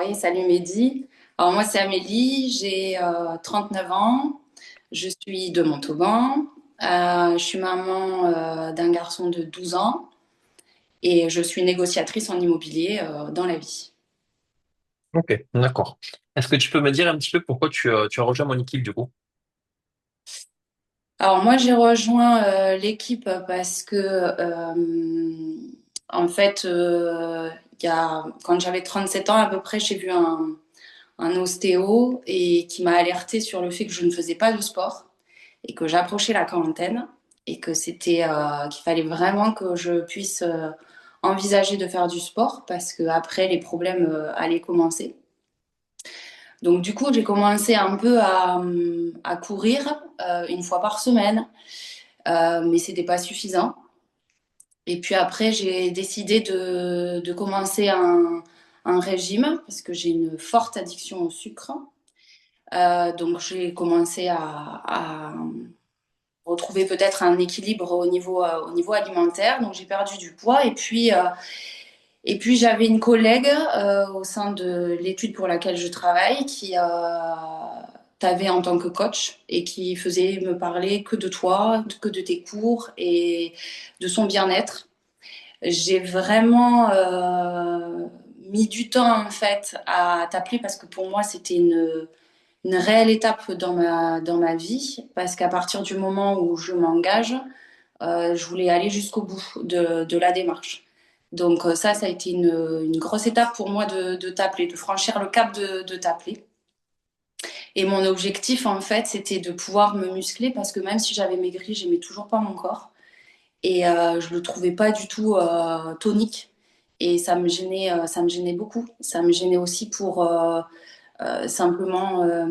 Oui, salut Mehdi. Alors moi c'est Amélie, j'ai 39 ans, je suis de Montauban. Je suis maman d'un garçon de 12 ans et je suis négociatrice en immobilier dans la vie. Ok, d'accord. Est-ce que tu peux me dire un petit peu pourquoi tu as rejoint mon équipe du coup? Alors moi j'ai rejoint l'équipe parce que en fait quand j'avais 37 ans à peu près, j'ai vu un ostéo et qui m'a alerté sur le fait que je ne faisais pas de sport et que j'approchais la quarantaine et que qu'il fallait vraiment que je puisse envisager de faire du sport parce que après les problèmes allaient commencer. Donc du coup, j'ai commencé un peu à courir une fois par semaine, mais c'était pas suffisant. Et puis après, j'ai décidé de commencer un régime parce que j'ai une forte addiction au sucre. Donc j'ai commencé à retrouver peut-être un équilibre au niveau alimentaire. Donc j'ai perdu du poids et puis j'avais une collègue au sein de l'étude pour laquelle je travaille qui t'avait en tant que coach et qui faisait me parler que de toi, que de tes cours et de son bien-être. J'ai vraiment mis du temps en fait à t'appeler parce que pour moi c'était une réelle étape dans ma vie parce qu'à partir du moment où je m'engage, je voulais aller jusqu'au bout de la démarche. Donc ça a été une grosse étape pour moi de t'appeler, de franchir le cap de t'appeler. Et mon objectif, en fait, c'était de pouvoir me muscler parce que même si j'avais maigri, j'aimais toujours pas mon corps. Et je le trouvais pas du tout tonique. Et ça me gênait beaucoup. Ça me gênait aussi pour simplement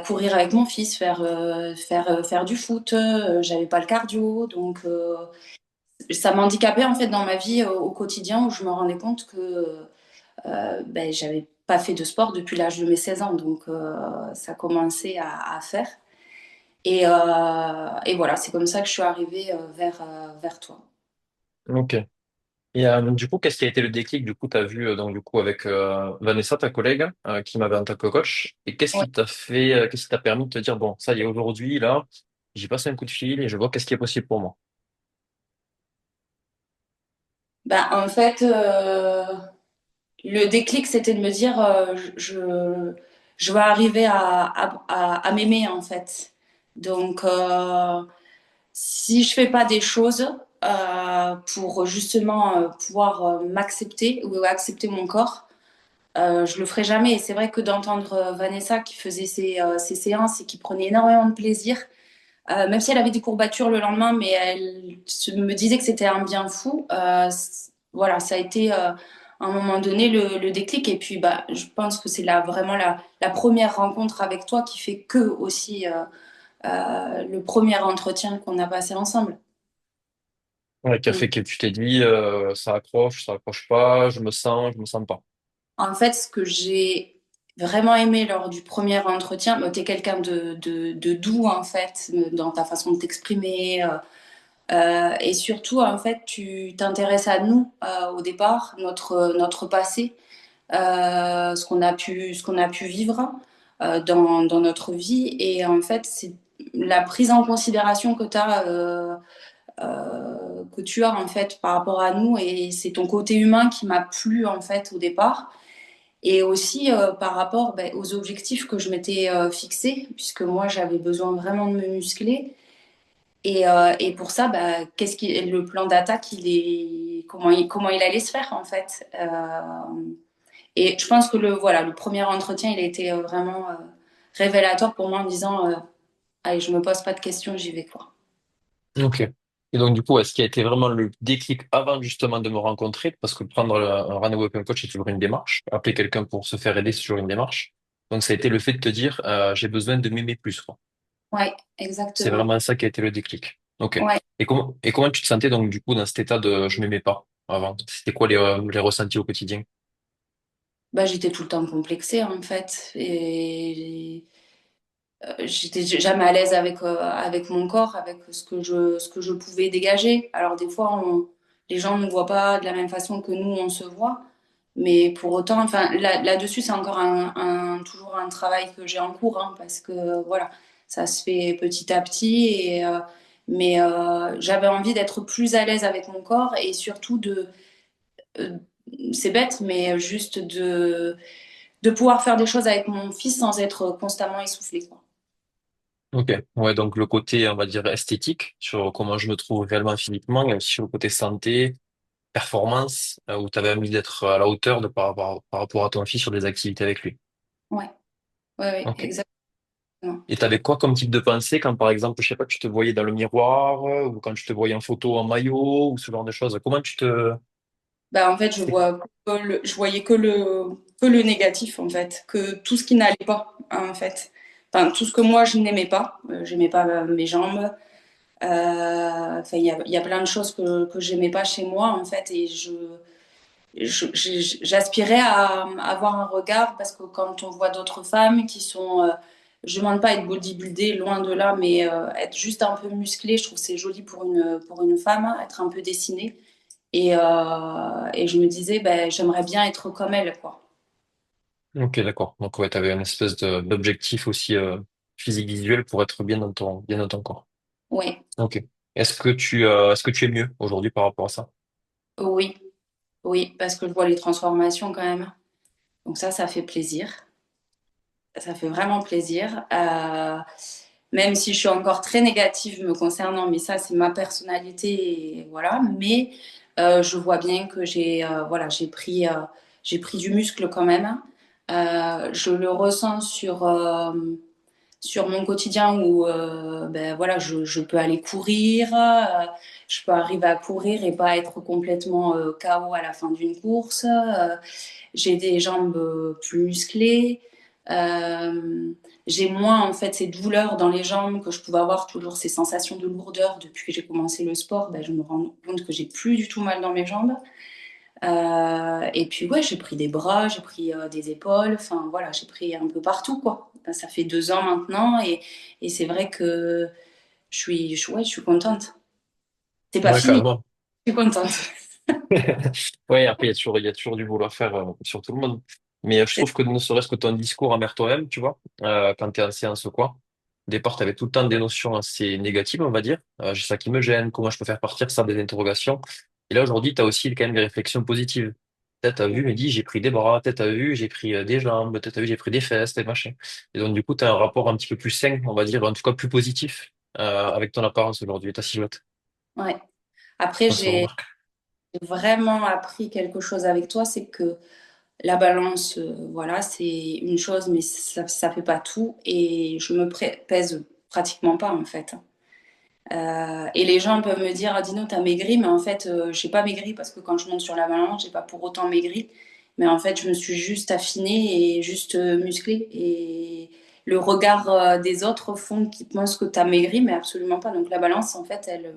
courir avec mon fils, faire du foot. J'avais pas le cardio, donc ça m'handicapait en fait dans ma vie au quotidien où je me rendais compte que j'avais pas fait de sport depuis l'âge de mes 16 ans, donc ça commençait à faire. Et voilà, c'est comme ça que je suis arrivée vers toi. Ok. Et du coup, qu'est-ce qui a été le déclic? Du coup, tu as vu donc du coup avec Vanessa, ta collègue, qui m'avait en tant que coach. Et qu'est-ce Ouais. qui t'a qu'est-ce qui t'a permis de te dire, bon, ça y est, aujourd'hui, là, j'ai passé un coup de fil et je vois qu'est-ce qui est possible pour moi. En fait, le déclic, c'était de me dire, je vais arriver à m'aimer en fait. Donc, si je fais pas des choses pour justement pouvoir m'accepter ou accepter mon corps, je le ferai jamais. Et c'est vrai que d'entendre Vanessa qui faisait ses séances et qui prenait énormément de plaisir, même si elle avait des courbatures le lendemain, mais me disait que c'était un bien fou. Voilà, ça a été à un moment donné le déclic. Et puis, bah, je pense que c'est vraiment la première rencontre avec toi qui fait que aussi le premier entretien qu'on a passé ensemble. Ouais, qui a Mm. fait que tu t'es dit, ça accroche pas, je me sens pas. En fait, ce que j'ai vraiment aimé lors du premier entretien, tu es quelqu'un de doux en fait, dans ta façon de t'exprimer. Et surtout, en fait, tu t'intéresses à nous au départ, notre passé, ce qu'on a pu vivre dans notre vie. Et en fait, c'est la prise en considération que tu as en fait par rapport à nous. Et c'est ton côté humain qui m'a plu en fait au départ. Et aussi par rapport aux objectifs que je m'étais fixés, puisque moi j'avais besoin vraiment de me muscler. Et pour ça, le plan d'attaque, comment il allait se faire en fait. Et je pense que voilà, le premier entretien, il a été vraiment révélateur pour moi en me disant, allez, je me pose pas de questions, j'y vais quoi. Ok. Et donc, du coup, est-ce qui a été vraiment le déclic avant justement de me rencontrer? Parce que prendre un rendez-vous avec un coach, c'est toujours une démarche. Appeler quelqu'un pour se faire aider, c'est toujours une démarche. Donc, ça a été le fait de te dire, j'ai besoin de m'aimer plus, quoi. Ouais, C'est exactement. vraiment ça qui a été le déclic. Ok. Ouais, Et comment tu te sentais donc, du coup, dans cet état de je m'aimais pas avant? C'était quoi les ressentis au quotidien? bah, j'étais tout le temps complexée en fait. Et j'étais jamais à l'aise avec mon corps, avec ce que je pouvais dégager. Alors des fois, les gens ne me voient pas de la même façon que nous, on se voit. Mais pour autant, enfin, là-dessus, c'est encore toujours un travail que j'ai en cours, hein, parce que voilà, ça se fait petit à petit. Mais j'avais envie d'être plus à l'aise avec mon corps et surtout euh, c'est bête, mais juste de pouvoir faire des choses avec mon fils sans être constamment essoufflée, quoi. Ok. Ouais, donc le côté, on va dire, esthétique, sur comment je me trouve réellement physiquement, et aussi sur le côté santé, performance, où tu avais envie d'être à la hauteur par rapport à ton fils sur des activités avec lui. Ouais, ouais, ouais, Ok. exactement. Et t'avais quoi comme type de pensée quand, par exemple, je sais pas, tu te voyais dans le miroir, ou quand tu te voyais en photo en maillot, ou ce genre de choses? Comment tu te... Bah, en fait, c'est- je voyais que le négatif, en fait, que tout ce qui n'allait pas, hein, en fait. Enfin, tout ce que moi, je n'aimais pas. J'aimais pas mes jambes. Enfin, il y a plein de choses que j'aimais pas chez moi, en fait, et j'aspirais à avoir un regard parce que quand on voit d'autres femmes qui sont, je demande pas à être bodybuildée, loin de là, mais être juste un peu musclée, je trouve que c'est joli pour une femme, hein, être un peu dessinée. Et je me disais, ben, j'aimerais bien être comme elle, quoi. Ok, d'accord. Donc, ouais, t'avais une espèce d'objectif aussi, physique visuel pour être bien dans ton corps. Oui, Ok. Est-ce que tu es mieux aujourd'hui par rapport à ça? oui, oui, parce que je vois les transformations quand même. Donc ça fait plaisir. Ça fait vraiment plaisir. Même si je suis encore très négative me concernant, mais ça, c'est ma personnalité, et voilà. Mais je vois bien que voilà, j'ai pris du muscle quand même. Je le ressens sur mon quotidien où ben, voilà, je peux aller courir, je peux arriver à courir et pas être complètement KO à la fin d'une course. J'ai des jambes plus musclées. Euh, j'ai moins en fait ces douleurs dans les jambes que je pouvais avoir, toujours ces sensations de lourdeur depuis que j'ai commencé le sport. Ben, je me rends compte que j'ai plus du tout mal dans mes jambes. Et puis ouais, j'ai pris des bras, j'ai pris des épaules, enfin voilà, j'ai pris un peu partout quoi. Ben, ça fait 2 ans maintenant et c'est vrai que ouais, je suis contente. C'est pas Ouais, fini, carrément. je suis contente. Ouais, après, il y a toujours du boulot à faire, sur tout le monde. Mais je trouve que ne serait-ce que ton discours envers toi-même, tu vois, quand tu es en séance ou quoi, au départ, tu avais tout le temps des notions assez négatives, on va dire. J'ai ça qui me gêne, comment je peux faire partir ça, des interrogations. Et là, aujourd'hui, tu as aussi quand même des réflexions positives. Peut-être t'as vu, mais dit, j'ai pris des bras, peut-être t'as vu, j'ai pris des jambes, peut-être t'as vu, j'ai pris des fesses, des machins. Et donc, du coup, tu as un rapport un petit peu plus sain, on va dire, en tout cas plus positif, avec ton apparence aujourd'hui et ta silhouette. Ouais. Après, Ça se j'ai remarque. vraiment appris quelque chose avec toi, c'est que la balance, voilà, c'est une chose, mais ça fait pas tout. Et je me pèse pratiquement pas, en fait. Et les gens peuvent me dire, ah, Dino, t'as maigri, mais en fait, j'ai pas maigri parce que quand je monte sur la balance, j'ai pas pour autant maigri. Mais en fait, je me suis juste affinée et juste musclée. Et le regard des autres font qu'ils pensent que t'as maigri, mais absolument pas. Donc la balance, en fait, elle.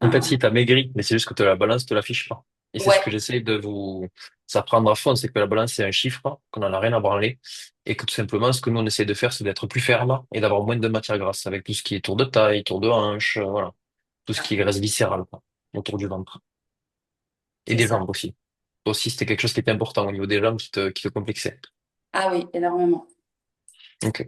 En fait, Ah, si t'as maigri, mais c'est juste que la balance te l'affiche pas. Et c'est ce ouais, que j'essaie de vous apprendre à fond, c'est que la balance, c'est un chiffre, qu'on en a rien à branler, et que tout simplement, ce que nous, on essaie de faire, c'est d'être plus ferme et d'avoir moins de matière grasse, avec tout ce qui est tour de taille, tour de hanche, voilà. Tout ce qui est graisse viscérale, quoi, autour du ventre. Et c'est des ça. jambes aussi. Toi aussi, c'était quelque chose qui était important au niveau des jambes qui te complexait. Ah oui, énormément. Ok.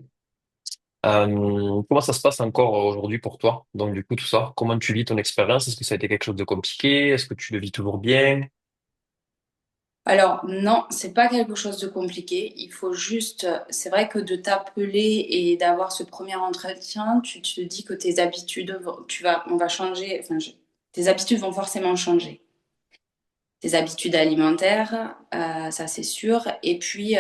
Comment ça se passe encore aujourd'hui pour toi? Donc, du coup, tout ça, comment tu vis ton expérience? Est-ce que ça a été quelque chose de compliqué? Est-ce que tu le vis toujours bien? Alors, non, c'est pas quelque chose de compliqué. Il faut juste, c'est vrai que de t'appeler et d'avoir ce premier entretien, tu te dis que tes habitudes, on va changer, tes habitudes vont forcément changer. Tes habitudes alimentaires, ça c'est sûr. Et puis,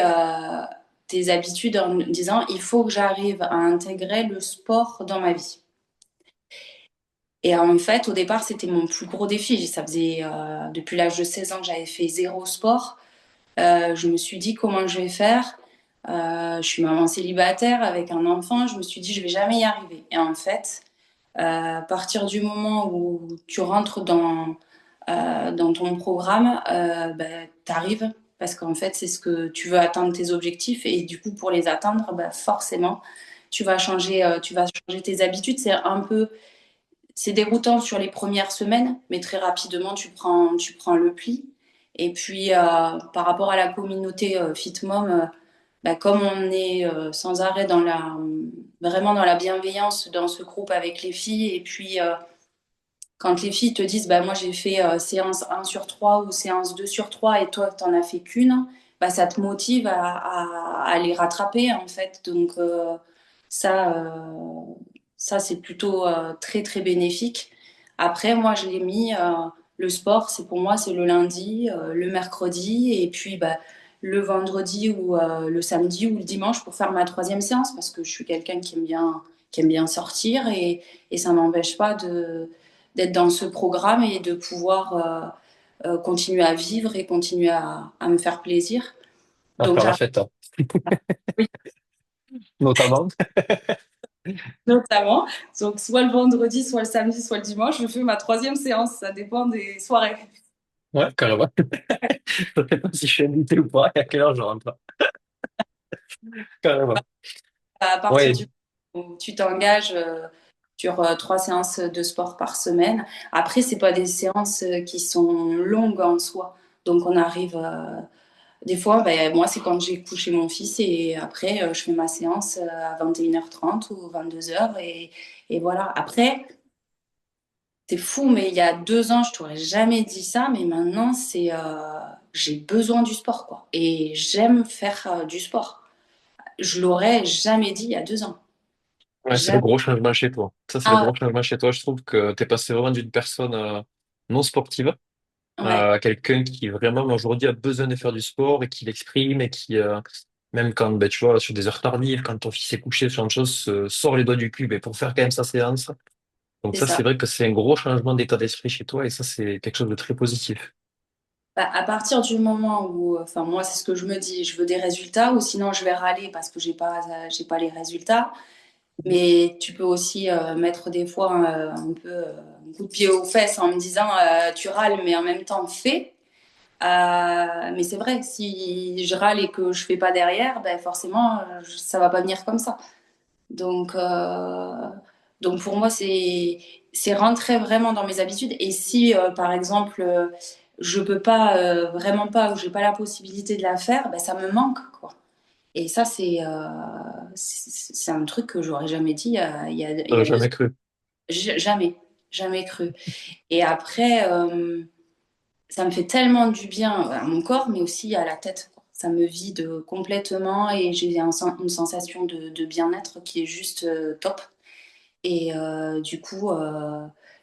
tes habitudes en disant, il faut que j'arrive à intégrer le sport dans ma vie. Et en fait, au départ, c'était mon plus gros défi. Ça faisait, depuis l'âge de 16 ans que j'avais fait zéro sport. Je me suis dit comment je vais faire. Je suis maman célibataire avec un enfant. Je me suis dit je vais jamais y arriver. Et en fait, à partir du moment où tu rentres dans ton programme, ben, tu arrives parce qu'en fait c'est ce que tu veux atteindre tes objectifs et du coup pour les atteindre, ben, forcément tu vas changer tes habitudes. C'est déroutant sur les premières semaines, mais très rapidement tu prends le pli. Et puis, par rapport à la communauté FitMom, bah, comme on est sans arrêt vraiment dans la bienveillance dans ce groupe avec les filles, et puis quand les filles te disent, bah, moi j'ai fait séance 1/3 ou séance 2/3 et toi t'en as fait qu'une, bah, ça te motive à les rattraper en fait. Donc ça, ça c'est plutôt très très bénéfique. Après, moi je l'ai mis, le sport, c'est pour moi c'est le lundi, le mercredi et puis bah, le vendredi ou le samedi ou le dimanche pour faire ma troisième séance parce que je suis quelqu'un qui aime bien sortir et ça m'empêche pas d'être dans ce programme et de pouvoir continuer à vivre et continuer à me faire plaisir. À Donc faire la j'arrive fête, hein. Notamment. notamment, donc soit le vendredi, soit le samedi, soit le dimanche, je fais ma troisième séance, ça dépend des soirées. Ouais, carrément. Je sais pas si je suis invité ou pas et à quelle heure je rentre. Carrément. À partir du Ouais, moment où tu t'engages sur 3 séances de sport par semaine, après, c'est pas des séances qui sont longues en soi. Donc on arrive, des fois, ben, moi, c'est quand j'ai couché mon fils et après, je fais ma séance à 21h30 ou 22h et voilà. Après, c'est fou, mais il y a 2 ans, je t'aurais jamais dit ça, mais maintenant, j'ai besoin du sport, quoi. Et j'aime faire du sport. Je l'aurais jamais dit il y a 2 ans. ouais, c'est le Jamais. gros changement chez toi. Ça, c'est le Ah gros changement chez toi. Je trouve que t'es passé vraiment d'une personne non sportive ouais, à quelqu'un qui vraiment aujourd'hui a besoin de faire du sport et qui l'exprime et qui, même quand, ben, tu vois, sur des heures tardives, quand ton fils est couché, ce genre de choses, sort les doigts du cul, mais pour faire quand même sa séance. Donc c'est ça, ça. c'est vrai que c'est un gros changement d'état d'esprit chez toi et ça, c'est quelque chose de très positif. Bah, à partir du moment où, enfin, moi, c'est ce que je me dis, je veux des résultats ou sinon je vais râler parce que j'ai pas les résultats. Mais tu peux aussi mettre des fois un peu un coup de pied aux fesses en me disant tu râles, mais en même temps fais. Mais c'est vrai, si je râle et que je fais pas derrière, ben forcément, ça va pas venir comme ça. Donc, donc pour moi, c'est rentrer vraiment dans mes habitudes. Et si, par exemple, je peux pas, vraiment pas, ou j'ai pas la possibilité de la faire, ben ça me manque, quoi. Et ça, c'est un truc que j'aurais jamais dit il y a deux Jamais ans. cru. Jamais, jamais cru. Et après, ça me fait tellement du bien à mon corps, mais aussi à la tête. Ça me vide complètement et j'ai une sensation de bien-être qui est juste top. Et du coup,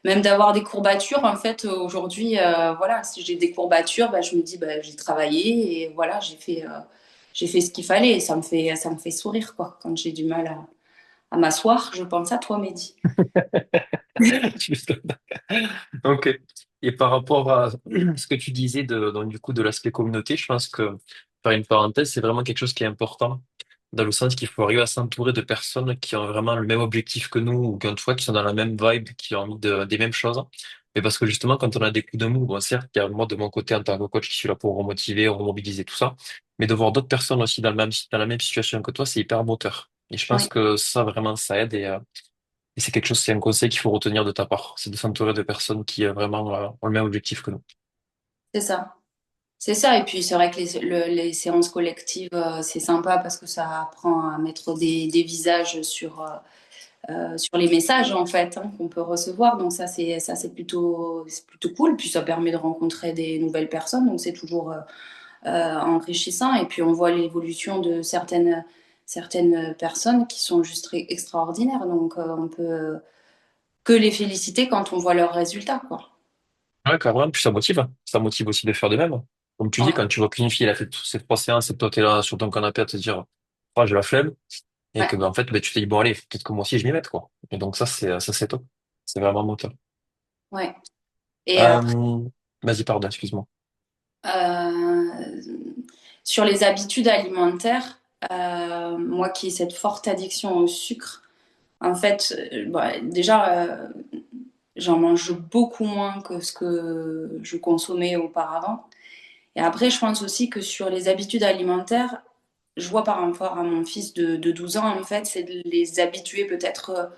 même d'avoir des courbatures, en fait, aujourd'hui, voilà, si j'ai des courbatures, bah, je me dis, bah, j'ai travaillé et voilà, j'ai fait ce qu'il fallait. Et ça me fait sourire, quoi. Quand j'ai du mal à m'asseoir, je pense à toi, Mehdi. Juste- Ok. Et par rapport à ce que tu disais donc, du coup, de l'aspect communauté, je pense que, faire une parenthèse, c'est vraiment quelque chose qui est important, dans le sens qu'il faut arriver à s'entourer de personnes qui ont vraiment le même objectif que nous, ou qu'en toi, qui sont dans la même vibe, qui ont envie des mêmes choses. Mais parce que justement, quand on a des coups de mou, bon, certes, il y a moi, de mon côté, en tant que coach, qui suis là pour remotiver, remobiliser tout ça, mais de voir d'autres personnes aussi dans la même situation que toi, c'est hyper moteur. Et je pense Oui, que ça, vraiment, ça aide et c'est quelque chose, c'est un conseil qu'il faut retenir de ta part. C'est de s'entourer de personnes qui vraiment ont le même objectif que nous. c'est ça. C'est ça. Et puis, c'est vrai que les séances collectives, c'est sympa parce que ça apprend à mettre des visages sur les messages en fait qu'on peut recevoir. Donc ça c'est plutôt cool. Puis ça permet de rencontrer des nouvelles personnes. Donc c'est toujours enrichissant. Et puis on voit l'évolution de certaines personnes qui sont juste extraordinaires. Donc on peut que les féliciter quand on voit leurs résultats, quoi. Ouais, carrément, puis ça motive, hein. Ça motive aussi de faire de même. Comme tu dis, Ouais, quand tu vois qu'une fille, elle a fait toutes ces 3 séances et que toi, t'es là sur ton canapé à te dire, ah, j'ai la flemme, et ouais, que, ben, en fait, ben, tu te dis, bon, allez, peut-être que moi aussi, je m'y mette, quoi. Et donc, ça, c'est top. C'est vraiment moteur. ouais. Et après, Euh, vas-y, pardon, excuse-moi. euh, sur les habitudes alimentaires, moi qui ai cette forte addiction au sucre, en fait, bah, déjà, j'en mange beaucoup moins que ce que je consommais auparavant. Et après, je pense aussi que sur les habitudes alimentaires, je vois par rapport à mon fils de 12 ans, en fait, c'est de les habituer peut-être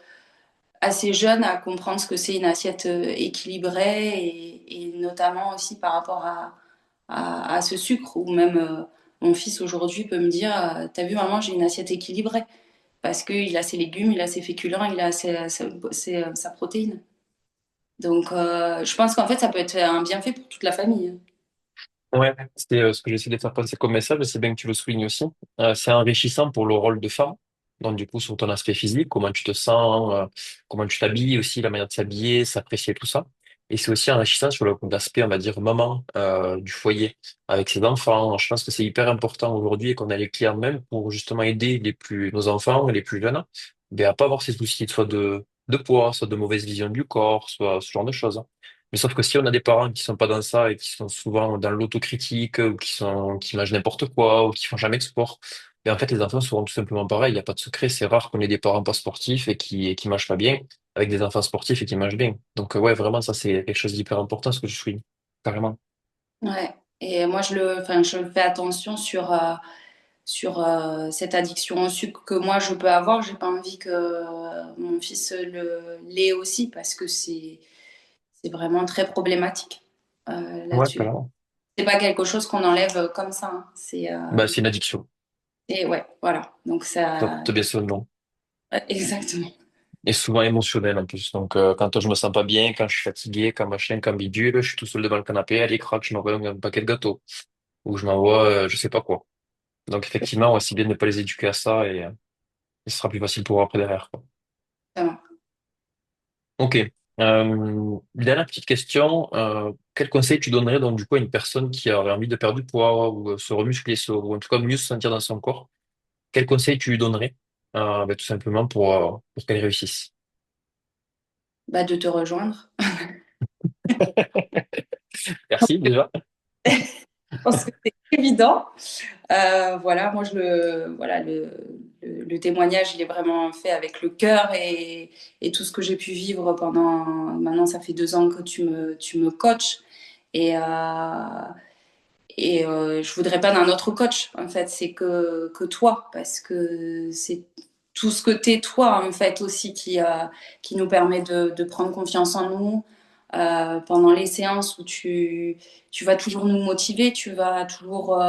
assez jeunes à comprendre ce que c'est une assiette équilibrée et notamment aussi par rapport à ce sucre. Ou même mon fils aujourd'hui peut me dire, t'as vu maman, j'ai une assiette équilibrée parce qu'il a ses légumes, il a ses féculents, il a sa protéine. Donc je pense qu'en fait ça peut être un bienfait pour toute la famille. Ouais, c'est ce que j'essaie de faire passer comme message, et c'est bien que tu le soulignes aussi. C'est enrichissant pour le rôle de femme. Donc du coup, sur ton aspect physique, comment tu te sens, comment tu t'habilles aussi, la manière de s'habiller, s'apprécier tout ça. Et c'est aussi enrichissant sur l'aspect, on va dire, maman du foyer avec ses enfants. Je pense que c'est hyper important aujourd'hui et qu'on a les clients même pour justement aider nos enfants, les plus jeunes, ben, à pas avoir ces soucis, soit de poids, soit de mauvaise vision du corps, soit ce genre de choses. Mais sauf que si on a des parents qui sont pas dans ça et qui sont souvent dans l'autocritique ou qui mangent n'importe quoi ou qui font jamais de sport, ben en fait les enfants seront tout simplement pareils. Il n'y a pas de secret. C'est rare qu'on ait des parents pas sportifs et qui mangent pas bien avec des enfants sportifs et qui mangent bien. Donc ouais, vraiment ça c'est quelque chose d'hyper important ce que je suis carrément. Ouais. Et moi, enfin, je fais attention sur cette addiction au sucre que moi je peux avoir. J'ai pas envie que mon fils l'ait aussi parce que c'est vraiment très problématique Ouais, là-dessus. carrément. C'est pas quelque chose qu'on enlève comme ça, hein. Bah c'est une addiction. Et ouais, voilà. Donc Ça ça, porte bien son nom. ouais, exactement. Et souvent émotionnel en plus. Donc quand je me sens pas bien, quand je suis fatigué, quand machin, quand bidule, je suis tout seul devant le canapé, allez crac, je m'envoie un paquet de gâteaux ou je m'envoie je sais pas quoi. Donc effectivement, ouais, c'est bien de ne pas les éduquer à ça et ce sera plus facile pour eux après derrière, quoi. Exactement. Ok. Dernière petite question. Quel conseil tu donnerais donc du coup à une personne qui aurait envie de perdre du poids ou se remuscler, ou en tout cas mieux se sentir dans son corps? Quel conseil tu lui donnerais ben, tout simplement pour qu'elle réussisse? Bah, de te rejoindre. Merci déjà. Parce que c'est évident. Voilà, moi, voilà, le témoignage, il est vraiment fait avec le cœur et tout ce que j'ai pu vivre pendant. Maintenant, ça fait 2 ans que tu me coaches. Et, je voudrais pas d'un autre coach, en fait. C'est que toi, parce que c'est tout ce que t'es toi, en fait, aussi, qui nous permet de prendre confiance en nous. Pendant les séances où tu vas toujours nous motiver, tu vas toujours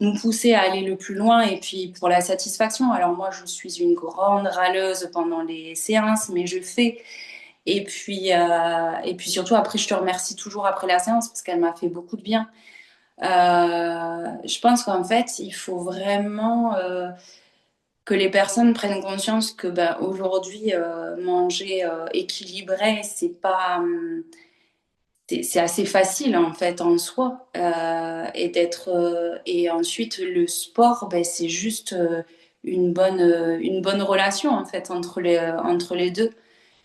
nous pousser à aller le plus loin et puis pour la satisfaction. Alors moi, je suis une grande râleuse pendant les séances, mais je fais. Et puis surtout, après, je te remercie toujours après la séance parce qu'elle m'a fait beaucoup de bien. Je pense qu'en fait, il faut vraiment que les personnes prennent conscience que ben, aujourd'hui, manger équilibré, c'est assez facile en fait en soi et ensuite le sport ben, c'est juste une bonne relation en fait entre les deux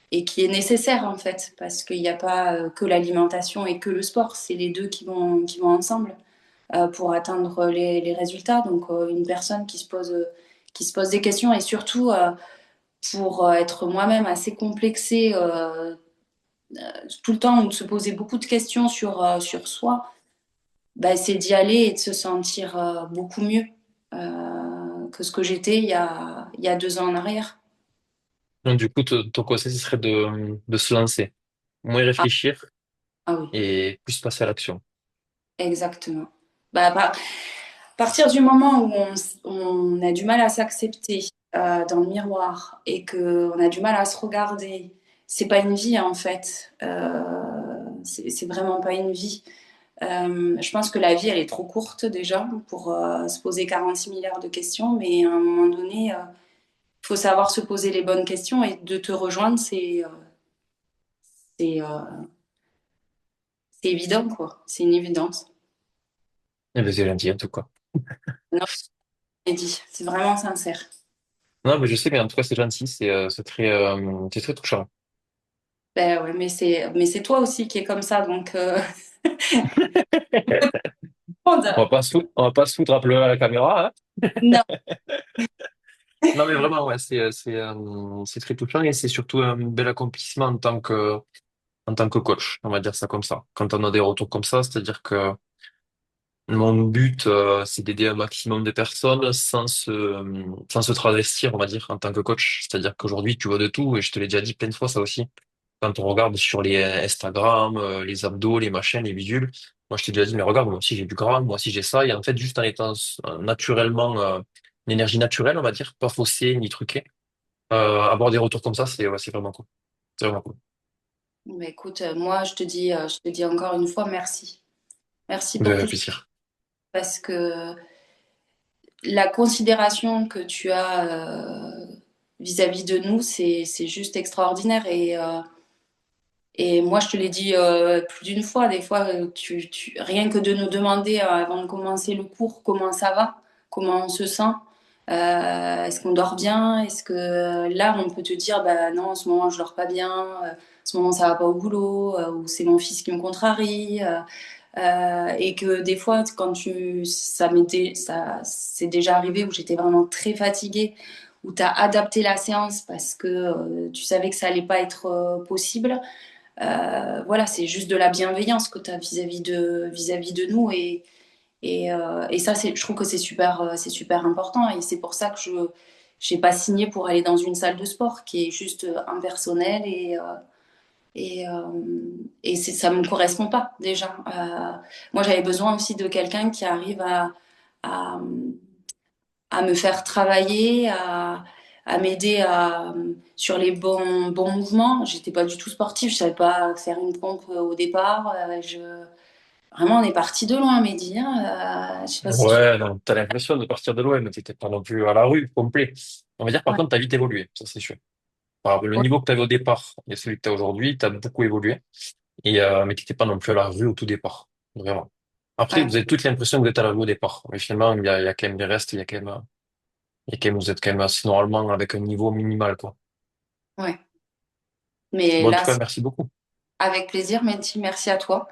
et qui est nécessaire en fait parce qu'il n'y a pas que l'alimentation et que le sport, c'est les deux qui vont ensemble pour atteindre les résultats. Donc une personne qui se pose des questions et surtout pour être moi-même assez complexée tout le temps ou de se poser beaucoup de questions sur soi, bah, c'est d'y aller et de se sentir beaucoup mieux que ce que j'étais il y a 2 ans en arrière. Donc, du coup, ton conseil, ce serait de se lancer, moins Ah, réfléchir ah oui, et plus passer à l'action. exactement. Bah, à partir du moment où on a du mal à s'accepter dans le miroir et qu'on a du mal à se regarder, c'est pas une vie en fait. C'est vraiment pas une vie. Je pense que la vie, elle est trop courte déjà pour se poser 46 milliards de questions, mais à un moment donné, il faut savoir se poser les bonnes questions et de te rejoindre, c'est, euh, c'est évident, quoi. C'est une évidence. Eh ben, c'est gentil, en tout cas. Non, c'est dit, c'est vraiment sincère. Non, mais je sais, mais en tout cas, c'est gentil, c'est très touchant. Ben ouais, mais c'est toi aussi qui est comme ça, donc On va pas se foutre à pleurer à la caméra, hein. non, Non, mais vraiment, ouais, c'est très touchant et c'est surtout un bel accomplissement en tant que coach, on va dire ça comme ça. Quand on a des retours comme ça, c'est-à-dire que mon but, c'est d'aider un maximum de personnes sans se travestir, on va dire, en tant que coach. C'est-à-dire qu'aujourd'hui, tu vois de tout, et je te l'ai déjà dit plein de fois, ça aussi. Quand on regarde sur les Instagram, les abdos, les machins, les bidules, Moi, je t'ai déjà dit, mais regarde, moi aussi j'ai du gras, moi aussi j'ai ça. Et en fait, juste en étant naturellement, une énergie naturelle, on va dire, pas faussée ni truquée, avoir des retours comme ça, c'est vraiment cool. C'est vraiment cool. Mais écoute, moi, je te dis encore une fois merci. Merci pour De tout ça plaisir. parce que la considération que tu as vis-à-vis de nous, c'est juste extraordinaire. Et moi, je te l'ai dit plus d'une fois, des fois, rien que de nous demander avant de commencer le cours comment ça va, comment on se sent, est-ce qu'on dort bien, est-ce que là, on peut te dire, bah non, en ce moment, je dors pas bien, en ce moment, ça va pas au boulot, ou c'est mon fils qui me contrarie. Et que des fois, ça c'est déjà arrivé où j'étais vraiment très fatiguée, où tu as adapté la séance parce que tu savais que ça allait pas être possible. Voilà, c'est juste de la bienveillance que tu as vis-à-vis de nous et ça, je trouve que c'est super important et c'est pour ça que je n'ai pas signé pour aller dans une salle de sport qui est juste impersonnelle et, euh, et ça me correspond pas déjà. Moi, j'avais besoin aussi de quelqu'un qui arrive à, à me faire travailler, à m'aider sur les bons mouvements. J'étais pas du tout sportive, je savais pas faire une pompe au départ. Vraiment, on est parti de loin, Mehdi, hein. Je sais pas si tu... Ouais, non, t'as l'impression de partir de loin, mais t'étais pas non plus à la rue, complet. On va dire, par Ouais, contre, t'as vite évolué, ça c'est sûr. Le ouais, niveau que t'avais au départ et celui que t'as aujourd'hui, t'as beaucoup évolué. Mais t'étais pas non plus à la rue au tout départ. Vraiment. Après, ouais, vous avez toute l'impression que vous êtes à la rue au départ. Mais finalement, il y a quand même des restes, vous êtes quand même assez normalement avec un niveau minimal, quoi. ouais. Mais Bon, en là, tout cas, merci beaucoup. avec plaisir, Mehdi, merci à toi.